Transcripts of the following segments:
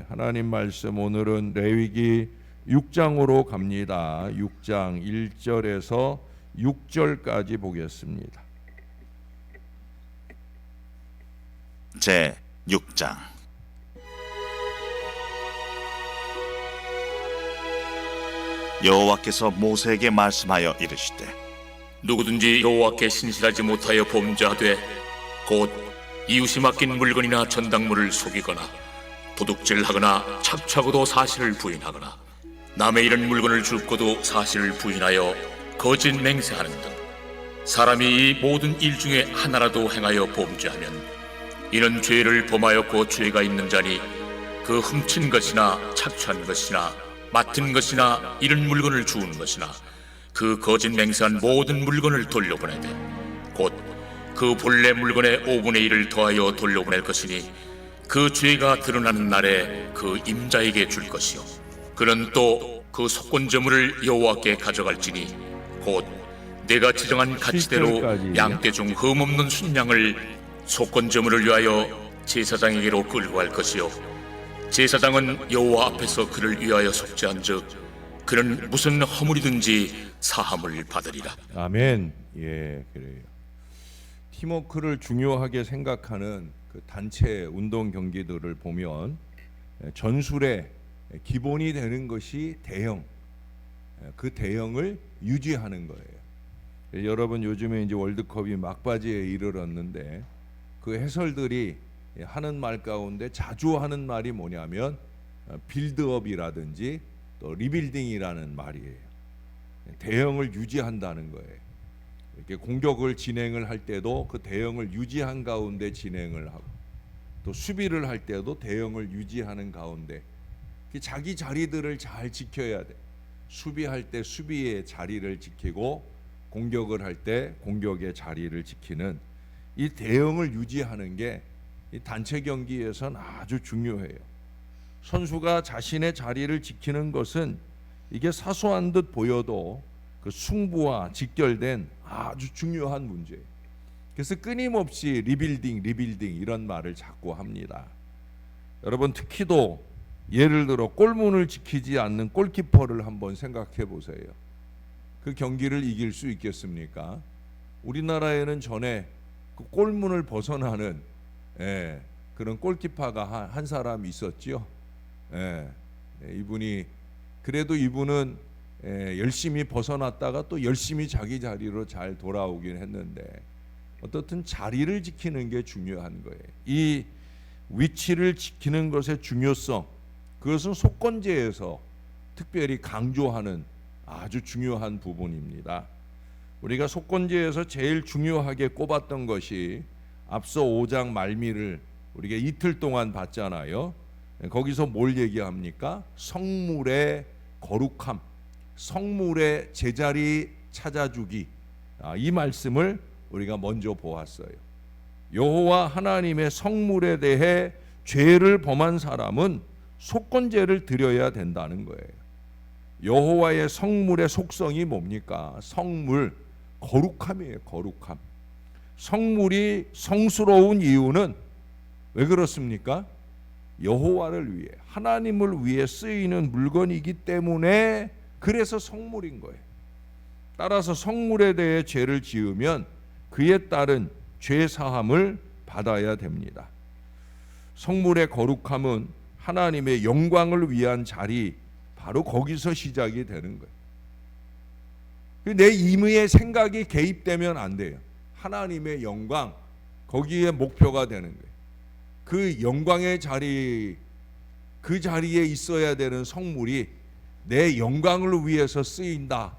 하나님 말씀 오늘은 레위기 6장으로 갑니다. 6장 1절에서 6절까지 보겠습니다. 제 6장. 여호와께서 모세에게 말씀하여 이르시되, 누구든지 여호와께 신실하지 못하여 범죄하되 곧 이웃이 맡긴 물건이나 전당물을 속이거나 도둑질하거나 착취하고도 사실을 부인하거나 남의 이런 물건을 줍고도 사실을 부인하여 거짓 맹세하는 등 사람이 이 모든 일 중에 하나라도 행하여 범죄하면 이는 죄를 범하였고 죄가 있는 자니 그 훔친 것이나 착취한 것이나 맡은 것이나 이런 물건을 주운 것이나 그 거짓 맹세한 모든 물건을 돌려보내되 곧 그 본래 물건의 5분의 1을 더하여 돌려보낼 것이니 그 죄가 드러나는 날에 그 임자에게 줄 것이요 그는 또 그 속건제물을 여호와께 가져갈지니 곧 내가 지정한 가치대로 양떼 중 흠없는 순양을 속건제물을 위하여 제사장에게로 끌고 갈 것이요 제사장은 여호와 앞에서 그를 위하여 속죄한즉 그는 무슨 허물이든지 사함을 받으리라. 아멘. 그래요. 팀워크를 중요하게 생각하는 그 단체 운동 경기들을 보면 전술의 기본이 되는 것이 대형, 그 대형을 유지하는 거예요. 여러분 요즘에 이제 월드컵이 막바지에 이르렀는데 그 해설들이 하는 말 가운데 자주 하는 말이 뭐냐면 빌드업이라든지 또 리빌딩이라는 말이에요. 대형을 유지한다는 거예요. 이렇게 공격을 진행을 할 때도 그 대형을 유지한 가운데 진행을 하고 또 수비를 할 때도 대형을 유지하는 가운데 자기 자리들을 잘 지켜야 돼. 수비할 때 수비의 자리를 지키고 공격을 할 때 공격의 자리를 지키는 이 대형을 유지하는 게 이 단체 경기에선 아주 중요해요. 선수가 자신의 자리를 지키는 것은 이게 사소한 듯 보여도 그 승부와 직결된 아주 중요한 문제예요. 그래서 끊임없이 리빌딩 이런 말을 자꾸 합니다. 여러분 특히도 예를 들어 골문을 지키지 않는 골키퍼를 한번 생각해 보세요. 그 경기를 이길 수 있겠습니까? 우리나라에는 전에 그 골문을 벗어나는 그런 골키퍼가 한 사람 있었죠. 이분이 그래도 이분은 열심히 벗어났다가 또 열심히 자기 자리로 잘 돌아오긴 했는데 어떻든 자리를 지키는 게 중요한 거예요. 이 위치를 지키는 것의 중요성, 그것은 속건제에서 특별히 강조하는 아주 중요한 부분입니다. 우리가 속건제에서 제일 중요하게 꼽았던 것이 앞서 5장 말미를 우리가 이틀 동안 봤잖아요. 거기서 뭘 얘기합니까? 성물의 거룩함, 성물의 제자리 찾아주기. 이 말씀을 우리가 먼저 보았어요. 여호와 하나님의 성물에 대해 죄를 범한 사람은 속건제를 드려야 된다는 거예요. 여호와의 성물의 속성이 뭡니까? 성물, 거룩함이에요. 거룩함. 성물이 성스러운 이유는 왜 그렇습니까? 여호와를 위해, 하나님을 위해 쓰이는 물건이기 때문에 그래서 성물인 거예요. 따라서 성물에 대해 죄를 지으면 그에 따른 죄 사함을 받아야 됩니다. 성물의 거룩함은 하나님의 영광을 위한 자리, 바로 거기서 시작이 되는 거예요. 내 임의의 생각이 개입되면 안 돼요. 하나님의 영광, 거기에 목표가 되는 거예요. 그 영광의 자리, 그 자리에 있어야 되는 성물이 내 영광을 위해서 쓰인다.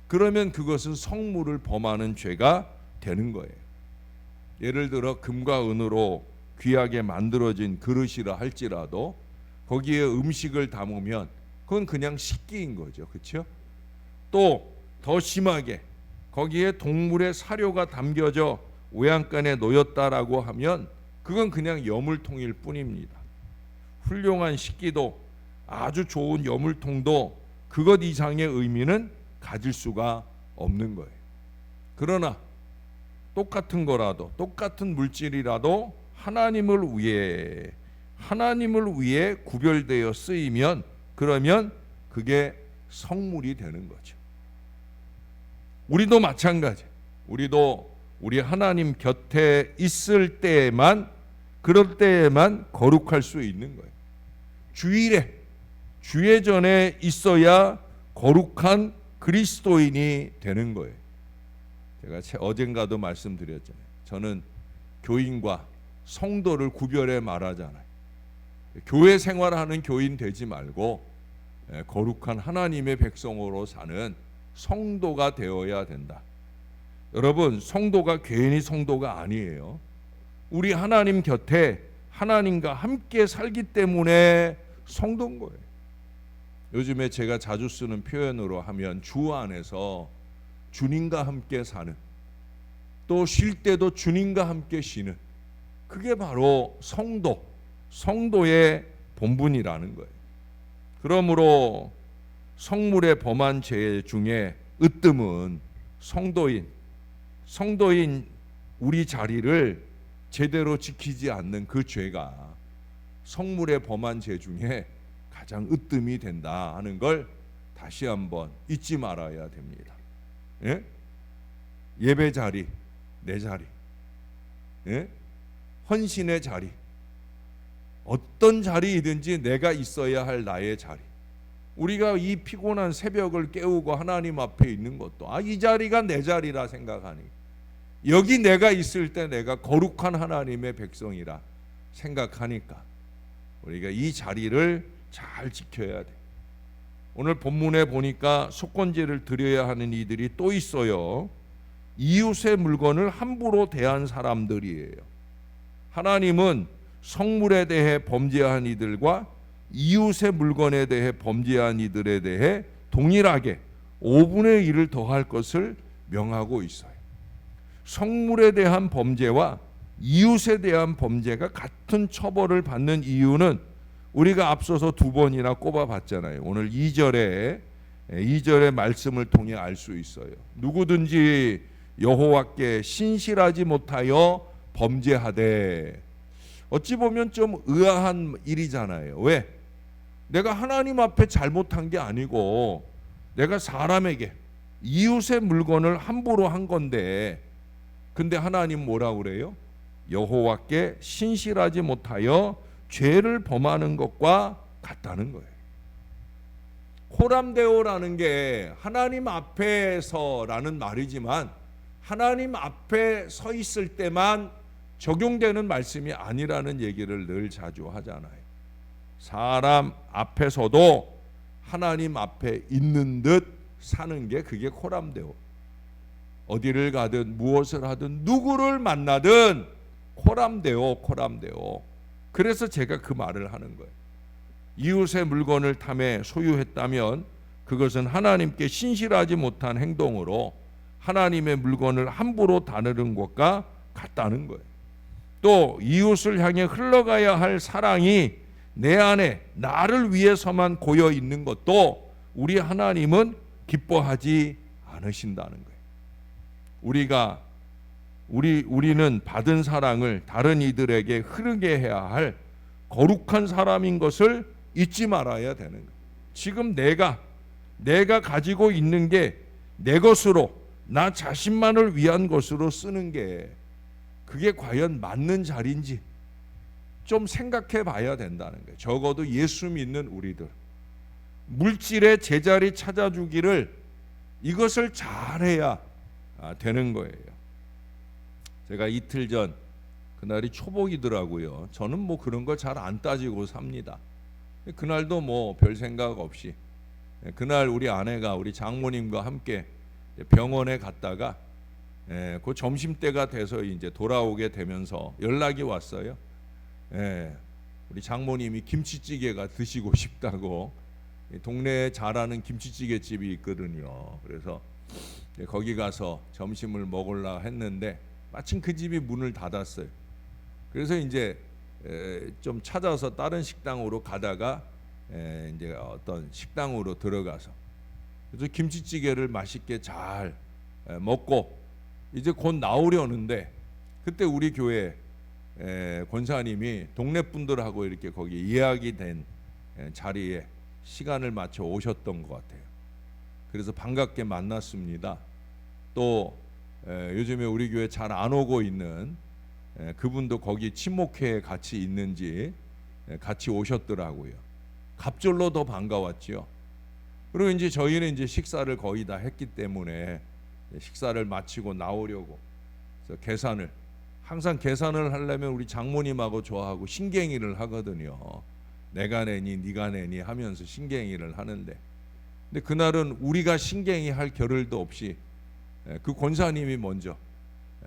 그러면 그것은 성물을 범하는 죄가 되는 거예요. 예를 들어 금과 은으로 귀하게 만들어진 그릇이라 할지라도 거기에 음식을 담으면 그건 그냥 식기인 거죠. 그렇죠? 또 더 심하게 거기에 동물의 사료가 담겨져 오양간에 놓였다라고 하면 그건 그냥 여물통일 뿐입니다. 훌륭한 식기도, 아주 좋은 여물통도 그것 이상의 의미는 가질 수가 없는 거예요. 그러나 똑같은 거라도, 똑같은 물질이라도 하나님을 위해, 하나님을 위해 구별되어 쓰이면 그러면 그게 성물이 되는 거죠. 우리도 마찬가지. 우리도 우리 하나님 곁에 있을 때에만 그럴 때에만 거룩할 수 있는 거예요. 주일에 주예전에 있어야 거룩한 그리스도인이 되는 거예요. 제가 어젠가도 말씀드렸잖아요. 저는 교인과 성도를 구별해 말하잖아요. 교회 생활하는 교인 되지 말고 거룩한 하나님의 백성으로 사는 성도가 되어야 된다. 여러분, 성도가 괜히 성도가 아니에요. 우리 하나님 곁에 하나님과 함께 살기 때문에 성도인 거예요. 요즘에 제가 자주 쓰는 표현으로 하면 주 안에서 주님과 함께 사는, 또 쉴 때도 주님과 함께 쉬는, 그게 바로 성도의 본분이라는 거예요. 그러므로 성물의 범한 죄 중에 으뜸은 성도인 우리 자리를 제대로 지키지 않는 그 죄가 성물의 범한 죄 중에 가장 으뜸이 된다 하는 걸 다시 한번 잊지 말아야 됩니다. 예? 예배 자리, 내 자리, 예? 헌신의 자리, 어떤 자리이든지 내가 있어야 할 나의 자리. 우리가 이 피곤한 새벽을 깨우고 하나님 앞에 있는 것도 이 자리가 내 자리라 생각하니, 여기 내가 있을 때 내가 거룩한 하나님의 백성이라 생각하니까 우리가 이 자리를 잘 지켜야 돼. 오늘 본문에 보니까 속건제를 드려야 하는 이들이 또 있어요. 이웃의 물건을 함부로 대한 사람들이에요. 하나님은 성물에 대해 범죄한 이들과 이웃의 물건에 대해 범죄한 이들에 대해 동일하게 5분의 1을 더할 것을 명하고 있어요. 성물에 대한 범죄와 이웃에 대한 범죄가 같은 처벌을 받는 이유는 우리가 앞서서 2번이나 꼽아봤잖아요. 오늘 2절의 말씀을 통해 알 수 있어요. 누구든지 여호와께 신실하지 못하여 범죄하되, 어찌 보면 좀 의아한 일이잖아요. 왜? 내가 하나님 앞에 잘못한 게 아니고 내가 사람에게 이웃의 물건을 함부로 한 건데, 근데 하나님 뭐라 그래요? 여호와께 신실하지 못하여 죄를 범하는 것과 같다는 거예요. 호람데오라는 게 하나님 앞에서라는 말이지만 하나님 앞에 서 있을 때만 적용되는 말씀이 아니라는 얘기를 늘 자주 하잖아요. 사람 앞에서도 하나님 앞에 있는 듯 사는 게 그게 호람데오. 어디를 가든 무엇을 하든 누구를 만나든 코람데오. 그래서 제가 그 말을 하는 거예요. 이웃의 물건을 탐해 소유했다면 그것은 하나님께 신실하지 못한 행동으로 하나님의 물건을 함부로 다루는 것과 같다는 거예요. 또 이웃을 향해 흘러가야 할 사랑이 내 안에 나를 위해서만 고여 있는 것도 우리 하나님은 기뻐하지 않으신다는 거예요. 우리는 받은 사랑을 다른 이들에게 흐르게 해야 할 거룩한 사람인 것을 잊지 말아야 되는 거예요. 지금 내가 가지고 있는 게 내 것으로, 나 자신만을 위한 것으로 쓰는 게 그게 과연 맞는 자리인지 좀 생각해 봐야 된다는 거예요. 적어도 예수 믿는 우리들, 물질의 제자리 찾아주기를, 이것을 잘해야 되는 거예요. 제가 이틀 전, 그날이 초복이더라고요. 저는 뭐 그런 거 잘 안 따지고 삽니다. 그날도 뭐 별 생각 없이, 그날 우리 아내가 우리 장모님과 함께 병원에 갔다가 그 점심때가 돼서 이제 돌아오게 되면서 연락이 왔어요. 우리 장모님이 김치찌개가 드시고 싶다고, 동네에 잘하는 김치찌개 집이 있거든요. 그래서 거기 가서 점심을 먹으려 했는데 마침 그 집이 문을 닫았어요. 그래서 이제 좀 찾아서 다른 식당으로 가다가 이제 어떤 식당으로 들어가서 그래서 김치찌개를 맛있게 잘 먹고 이제 곧 나오려는데, 그때 우리 교회 권사님이 동네 분들하고 이렇게 거기 예약이 된 자리에 시간을 맞춰 오셨던 것 같아요. 그래서 반갑게 만났습니다. 또 요즘에 우리 교회 잘 안 오고 있는 그분도 거기 친목회에 같이 있는지 같이 오셨더라고요. 갑절로 더 반가웠지요. 그리고 이제 저희는 이제 식사를 거의 다 했기 때문에 식사를 마치고 나오려고 그래서 항상 계산을 하려면 우리 장모님하고 저하고 신경이를 하거든요. 내가 내니 네가 내니 하면서 신경이를 하는데, 근데 그날은 우리가 신경이 할 겨를도 없이 그 권사님이 먼저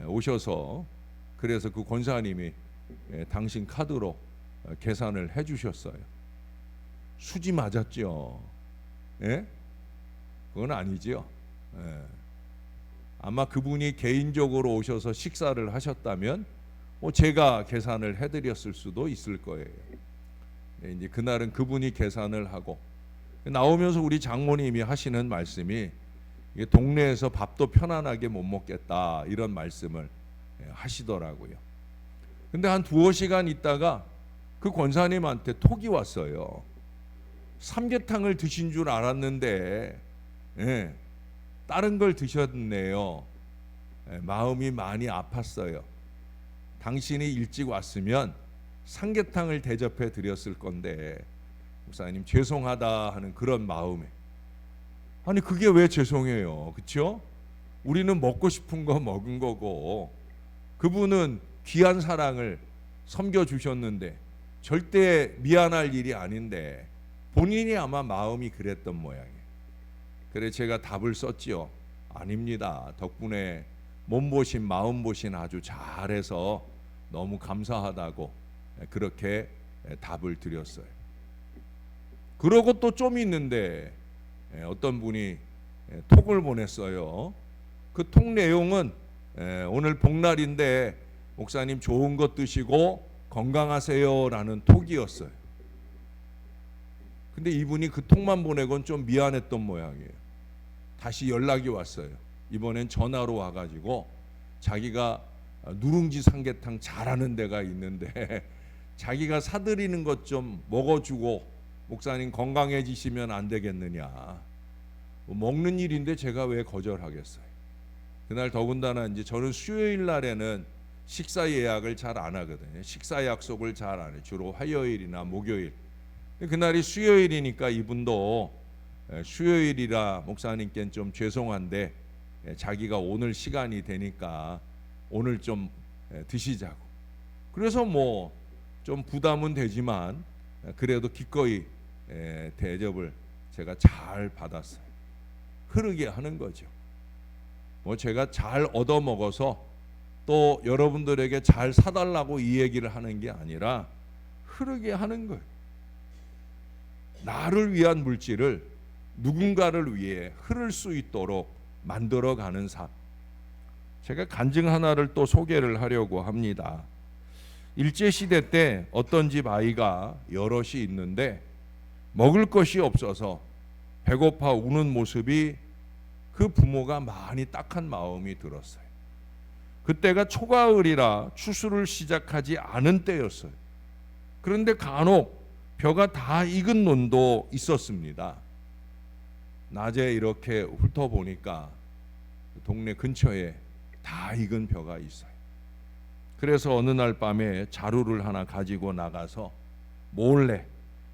오셔서, 그래서 그 권사님이 당신 카드로 계산을 해주셨어요. 수지 맞았죠? 예? 그건 아니죠. 예. 아마 그분이 개인적으로 오셔서 식사를 하셨다면 제가 계산을 해드렸을 수도 있을 거예요. 이제 그날은 그분이 계산을 하고 나오면서 우리 장모님이 하시는 말씀이, 동네에서 밥도 편안하게 못 먹겠다 이런 말씀을 하시더라고요. 근데 한 두어 시간 있다가 그 권사님한테 톡이 왔어요. 삼계탕을 드신 줄 알았는데 다른 걸 드셨네요. 마음이 많이 아팠어요. 당신이 일찍 왔으면 삼계탕을 대접해 드렸을 건데 목사님 죄송하다 하는 그런 마음에, 아니 그게 왜 죄송해요, 그렇죠? 우리는 먹고 싶은 거 먹은 거고 그분은 귀한 사랑을 섬겨주셨는데 절대 미안할 일이 아닌데 본인이 아마 마음이 그랬던 모양이에요. 그래 제가 답을 썼지요. 아닙니다. 덕분에 몸보신 마음보신 아주 잘해서 너무 감사하다고 그렇게 답을 드렸어요. 그러고 또 좀 있는데 어떤 분이 톡을 보냈어요. 그 톡 내용은 오늘 복날인데 목사님 좋은 것 드시고 건강하세요 라는 톡이었어요. 근데 이분이 그 톡만 보내곤 좀 미안했던 모양이에요. 다시 연락이 왔어요. 이번엔 전화로 와가지고 자기가 누룽지 삼계탕 잘하는 데가 있는데 자기가 사드리는 것 좀 먹어주고 목사님 건강해지시면 안 되겠느냐. 먹는 일인데 제가 왜 거절하겠어요. 그날 더군다나 이제 저는 수요일 날에는 식사 예약을 잘 안 하거든요. 식사 약속을 잘 안 해요. 주로 화요일이나 목요일. 그날이 수요일이니까 이분도 수요일이라 목사님께는 좀 죄송한데 자기가 오늘 시간이 되니까 오늘 좀 드시자고. 그래서 뭐 좀 부담은 되지만 그래도 기꺼이 대접을 제가 잘 받았어요. 흐르게 하는 거죠. 뭐 제가 잘 얻어 먹어서 또 여러분들에게 잘 사달라고 이 얘기를 하는 게 아니라 흐르게 하는 거예요. 나를 위한 물질을 누군가를 위해 흐를 수 있도록 만들어가는 삶. 제가 간증 하나를 또 소개를 하려고 합니다. 일제시대 때 어떤 집 아이가 여럿이 있는데 먹을 것이 없어서 배고파 우는 모습이 그 부모가 많이 딱한 마음이 들었어요. 그때가 초가을이라 추수를 시작하지 않은 때였어요. 그런데 간혹 벼가 다 익은 논도 있었습니다. 낮에 이렇게 훑어보니까 동네 근처에 다 익은 벼가 있어요. 그래서 어느 날 밤에 자루를 하나 가지고 나가서 몰래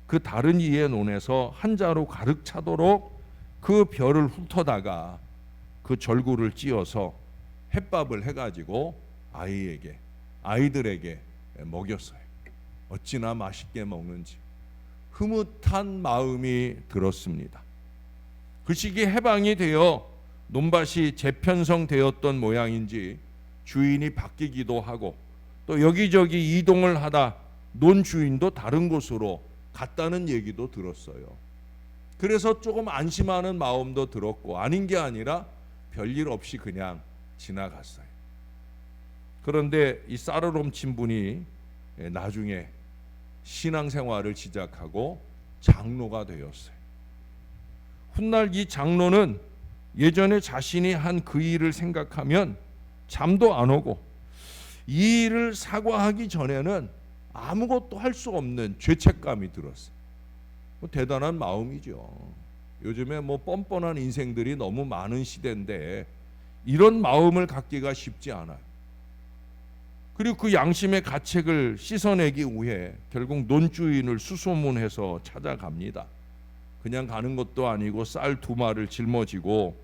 그 다른 이의 논에서 한 자루 가득 차도록 그 벼를 훑어다가 그 절구를 찧어서 햇밥을 해가지고 아이들에게 먹였어요. 어찌나 맛있게 먹는지 흐뭇한 마음이 들었습니다. 그 시기 해방이 되어 논밭이 재편성되었던 모양인지 주인이 바뀌기도 하고 또 여기저기 이동을 하다 논 주인도 다른 곳으로 갔다는 얘기도 들었어요. 그래서 조금 안심하는 마음도 들었고 아닌 게 아니라 별일 없이 그냥 지나갔어요. 그런데 이 쌀을 훔친 분이 나중에 신앙생활을 시작하고 장로가 되었어요. 훗날 이 장로는 예전에 자신이 한 그 일을 생각하면 잠도 안 오고 이 일을 사과하기 전에는 아무것도 할 수 없는 죄책감이 들었어요. 대단한 마음이죠. 요즘에 뻔뻔한 인생들이 너무 많은 시대인데 이런 마음을 갖기가 쉽지 않아요. 그리고 그 양심의 가책을 씻어내기 위해 결국 논주인을 수소문해서 찾아갑니다. 그냥 가는 것도 아니고 쌀 2마를 짊어지고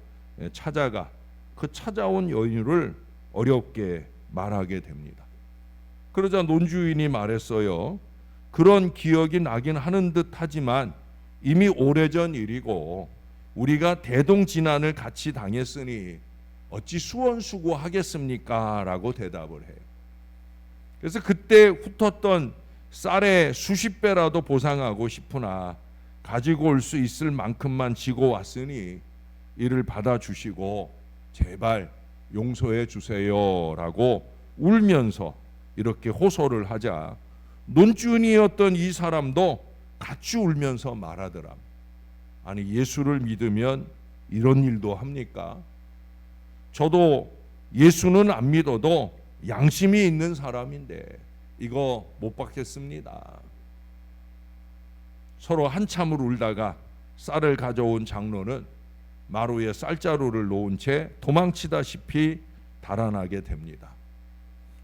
찾아가 그 찾아온 여인을 어렵게 말하게 됩니다. 그러자 논주인이 말했어요. 그런 기억이 나긴 하는 듯 하지만 이미 오래전 일이고 우리가 대동진환을 같이 당했으니 어찌 수원수고하겠습니까? 라고 대답을 해요. 그래서 그때 훑었던 쌀의 수십 배라도 보상하고 싶으나 가지고 올 수 있을 만큼만 지고 왔으니 이를 받아주시고 제발 용서해 주세요 라고 울면서 이렇게 호소를 하자 논주인이었던 이 사람도 같이 울면서 말하더라. 아니 예수를 믿으면 이런 일도 합니까? 저도 예수는 안 믿어도 양심이 있는 사람인데 이거 못 받겠습니다. 서로 한참을 울다가 쌀을 가져온 장로는 마루에 쌀자루를 놓은 채 도망치다시피 달아나게 됩니다.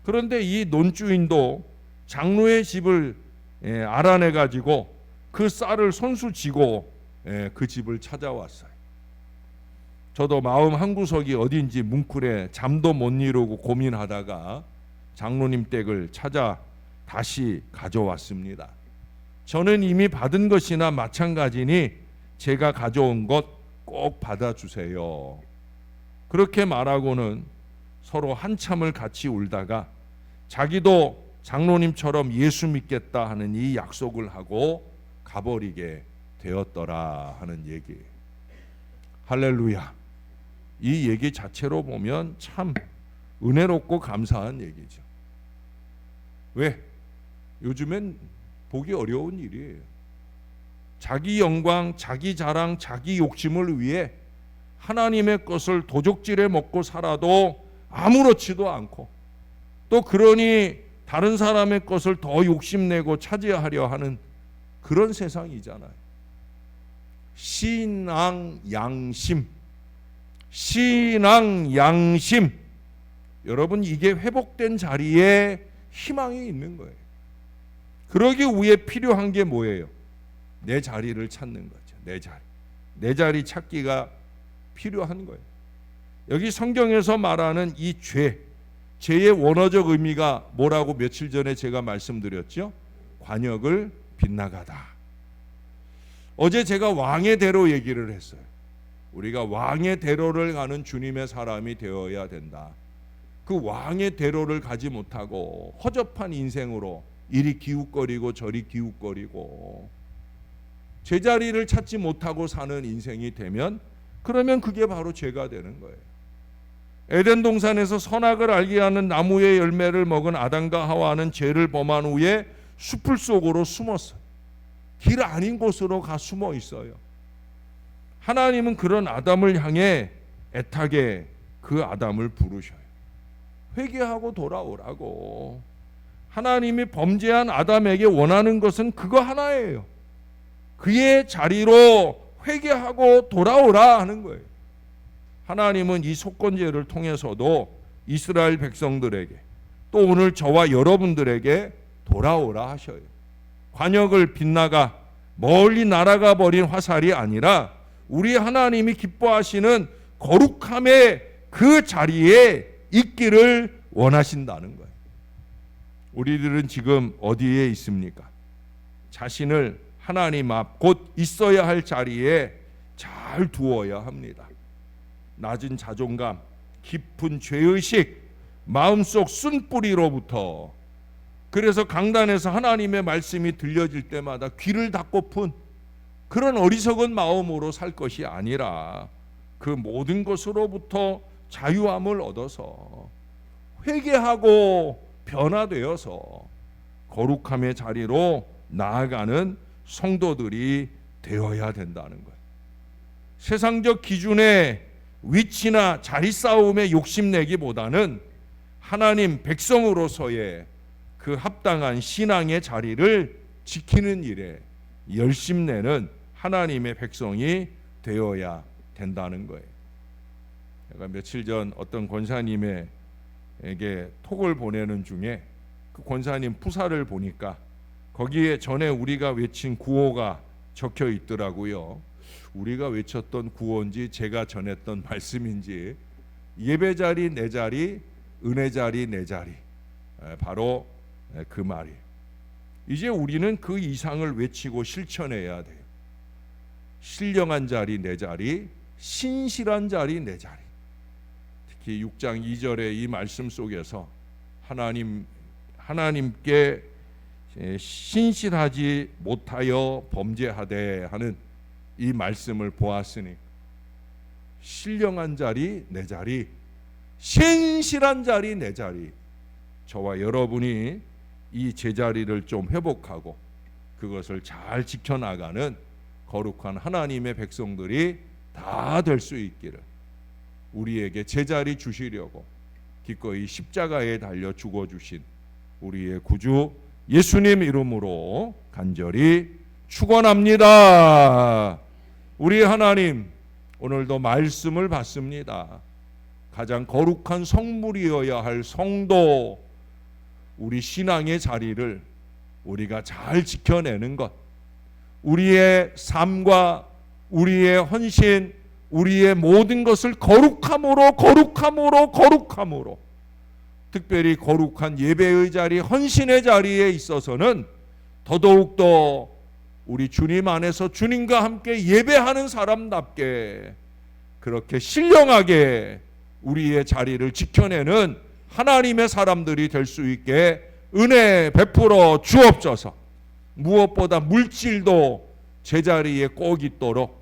그런데 이 논주인도 장로의 집을 알아내 가지고 그 쌀을 손수 쥐고 그 집을 찾아왔어요. 저도 마음 한구석이 어딘지 뭉클해 잠도 못 이루고 고민하다가 장로님 댁을 찾아 다시 가져왔습니다. 저는 이미 받은 것이나 마찬가지니 제가 가져온 것 꼭 받아주세요. 그렇게 말하고는 서로 한참을 같이 울다가 자기도 장로님처럼 예수 믿겠다 하는 이 약속을 하고 가버리게 되었더라 하는 얘기예요. 할렐루야. 이 얘기 자체로 보면 참 은혜롭고 감사한 얘기죠. 왜? 요즘엔 보기 어려운 일이에요. 자기 영광, 자기 자랑, 자기 욕심을 위해 하나님의 것을 도적질해 먹고 살아도 아무렇지도 않고 또 그러니 다른 사람의 것을 더 욕심내고 차지하려 하는 그런 세상이잖아요. 신앙 양심. 신앙 양심. 여러분 이게 회복된 자리에 희망이 있는 거예요. 그러기 위해 필요한 게 뭐예요? 내 자리를 찾는 거죠. 내 자리. 내 자리 찾기가 필요한 거예요. 여기 성경에서 말하는 이 죄의 원어적 의미가 뭐라고 며칠 전에 제가 말씀드렸죠? 관역을 빗나가다. 어제 제가 왕의 대로 얘기를 했어요. 우리가 왕의 대로를 가는 주님의 사람이 되어야 된다. 그 왕의 대로를 가지 못하고 허접한 인생으로 이리 기웃거리고 저리 기웃거리고 제자리를 찾지 못하고 사는 인생이 되면 그러면 그게 바로 죄가 되는 거예요. 에덴 동산에서 선악을 알게 하는 나무의 열매를 먹은 아담과 하와는 죄를 범한 후에 숲을 속으로 숨었어요. 길 아닌 곳으로 가 숨어 있어요. 하나님은 그런 아담을 향해 애타게 그 아담을 부르셔요. 회개하고 돌아오라고. 하나님이 범죄한 아담에게 원하는 것은 그거 하나예요. 그의 자리로 회개하고 돌아오라 하는 거예요. 하나님은 이 속건제를 통해서도 이스라엘 백성들에게 또 오늘 저와 여러분들에게 돌아오라 하셔요. 관역을 빗나가 멀리 날아가 버린 화살이 아니라 우리 하나님이 기뻐하시는 거룩함의 그 자리에 있기를 원하신다는 거예요. 우리들은 지금 어디에 있습니까? 자신을 하나님 앞 곧 있어야 할 자리에 잘 두어야 합니다. 낮은 자존감, 깊은 죄의식, 마음속 쓴뿌리로부터 그래서 강단에서 하나님의 말씀이 들려질 때마다 귀를 닫고픈 그런 어리석은 마음으로 살 것이 아니라 그 모든 것으로부터 자유함을 얻어서 회개하고 변화되어서 거룩함의 자리로 나아가는 성도들이 되어야 된다는 거예요. 세상적 기준의 위치나 자리 싸움에 욕심내기보다는 하나님 백성으로서의 그 합당한 신앙의 자리를 지키는 일에 열심내는 하나님의 백성이 되어야 된다는 거예요. 제가 며칠 전 어떤 권사님에게 톡을 보내는 중에 그 권사님 푸사를 보니까 거기에 전에 우리가 외친 구호가 적혀 있더라고요. 우리가 외쳤던 구호인지 제가 전했던 말씀인지, 예배 자리 내 자리, 은혜 자리 내 자리, 바로 그 말이에요. 이제 우리는 그 이상을 외치고 실천해야 돼요. 신령한 자리 내 자리, 신실한 자리 내 자리. 특히 6장 2절의 이 말씀 속에서 하나님께 신실하지 못하여 범죄하되 하는 이 말씀을 보았으니, 신령한 자리 내 자리, 신실한 자리 내 자리, 저와 여러분이 이 제자리를 좀 회복하고 그것을 잘 지켜나가는 거룩한 하나님의 백성들이 다 될 수 있기를, 우리에게 제자리 주시려고 기꺼이 십자가에 달려 죽어주신 우리의 구주 예수님 이름으로 간절히 축원합니다. 우리 하나님, 오늘도 말씀을 받습니다. 가장 거룩한 성물이어야 할 성도, 우리 신앙의 자리를 우리가 잘 지켜내는 것, 우리의 삶과 우리의 헌신, 우리의 모든 것을 거룩함으로 특별히 거룩한 예배의 자리, 헌신의 자리에 있어서는 더더욱더 우리 주님 안에서 주님과 함께 예배하는 사람답게 그렇게 신령하게 우리의 자리를 지켜내는 하나님의 사람들이 될 수 있게 은혜 베풀어 주옵소서. 무엇보다 물질도 제자리에 꼭 있도록,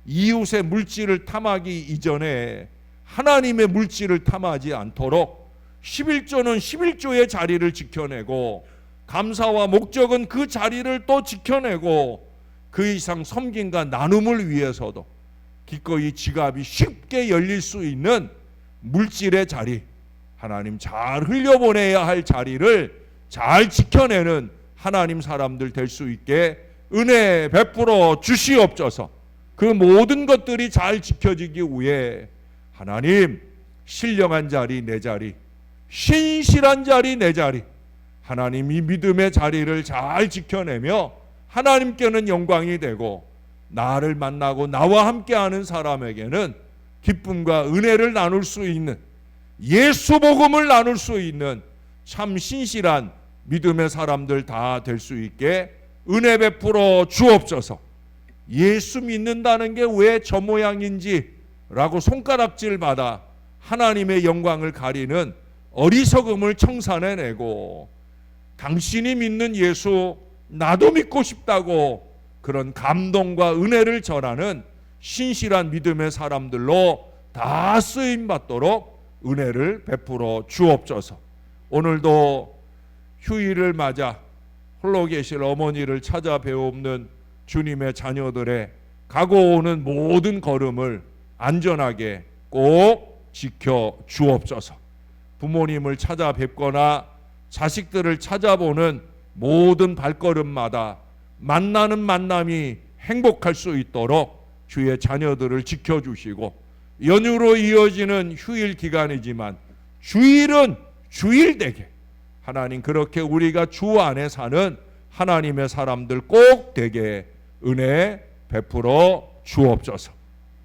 이웃의 물질을 탐하기 이전에 하나님의 물질을 탐하지 않도록 11조는 11조의 자리를 지켜내고, 감사와 목적은 그 자리를 또 지켜내고, 그 이상 섬김과 나눔을 위해서도 기꺼이 지갑이 쉽게 열릴 수 있는 물질의 자리, 하나님 잘 흘려보내야 할 자리를 잘 지켜내는 하나님 사람들 될 수 있게 은혜 베풀어 주시옵소서. 그 모든 것들이 잘 지켜지기 위해 하나님, 신령한 자리 내 자리, 신실한 자리 내 자리, 하나님 이 믿음의 자리를 잘 지켜내며 하나님께는 영광이 되고, 나를 만나고 나와 함께하는 사람에게는 기쁨과 은혜를 나눌 수 있는, 예수 복음을 나눌 수 있는 참 신실한 믿음의 사람들 다 될 수 있게 은혜 베풀어 주옵소서. 예수 믿는다는 게 왜 저 모양인지 라고 손가락질 받아 하나님의 영광을 가리는 어리석음을 청산해내고, 당신이 믿는 예수 나도 믿고 싶다고 그런 감동과 은혜를 전하는 신실한 믿음의 사람들로 다 쓰임받도록 은혜를 베풀어 주옵소서. 오늘도 휴일을 맞아 홀로 계실 어머니를 찾아 배옵는 주님의 자녀들의 가고 오는 모든 걸음을 안전하게 꼭 지켜 주옵소서. 부모님을 찾아뵙거나 자식들을 찾아보는 모든 발걸음마다 만나는 만남이 행복할 수 있도록 주의 자녀들을 지켜주시고, 연휴로 이어지는 휴일 기간이지만 주일은 주일 되게 하나님, 그렇게 우리가 주 안에 사는 하나님의 사람들 꼭 되게 은혜 베풀어 주옵소서.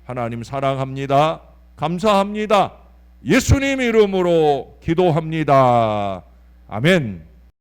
하나님 사랑합니다. 감사합니다. 예수님 이름으로 기도합니다. 아멘.